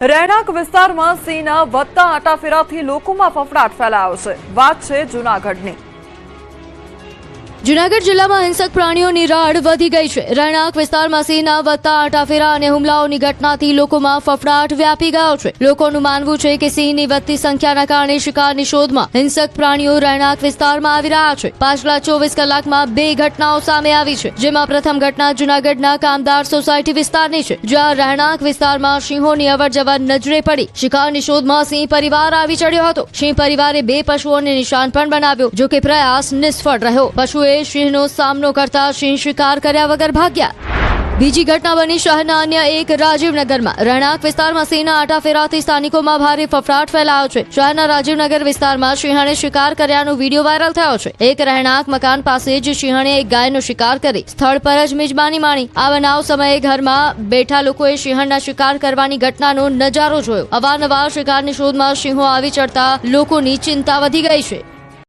રહેણાંક વિસ્તારમાં સિંહના વધતા આટાફેરાથી લોકોમાં ફફડાટ ફેલાયો છે। વાત છે જૂનાગઢની। જૂનાગઢ જિલ્લામાં હિંસક પ્રાણીઓની રાડ વધી ગઈ છે। રહેણાંક વિસ્તારમાં સિંહના વધતા આટાફેરા અને હુમલાઓની ઘટનાથી લોકોમાં ફફડાટ વ્યાપી ગયો છે। લોકોનું માનવું છે કે સિંહની વધતી સંખ્યાના કારણે શિકારની શોધમાં હિંસક પ્રાણીઓ રહેણાંક વિસ્તારમાં આવી રહ્યા છે। પાછલા 24 કલાકમાં 2 ઘટનાઓ સામે આવી છે, જેમાં પ્રથમ ઘટના જૂનાગઢના કામદાર સોસાયટી વિસ્તારની છે, જ્યાં રહેણાંક વિસ્તારમાં સિંહોની અવરજવર નજરે પડી। શિકારની શોધમાં સિંહ પરિવાર આવી ચડ્યો હતો। સિંહ પરિવારે 2 પશુઓને નિશાન પણ બનાવ્યો, જો કે પ્રયાસ નિષ્ફળ રહ્યો। પશુએ સિંહનો સામનો કરતા સિંહ શિકાર કર્યા વગર ભાગ્યા। બીજી ઘટના બની શહેરના અન્ય એક રાજીવનગરમાં। રહેણાંક વિસ્તારમાં સિંહના આટાફેરાથી સ્થાનિકોમાં ભારે ફફડાટ ફેલાયો છે। શહેરના રાજીવનગર વિસ્તારમાં સિંહણે શિકાર કર્યાનો વિડીયો વાયરલ થયો છે। એક રહેણાંક મકાન પાસે જ સિંહણે એક ગાયનો શિકાર કરી સ્થળ પર જ મિજબાની માણી। આ બનાવ સમયે ઘરમાં બેઠા લોકોએ સિંહણના શિકાર કરવાની ઘટનાનો નજારો જોયો। અવારનવાર શિકારની શોધમાં સિંહો આવી ચડતા લોકોની ચિંતા વધી ગઈ છે।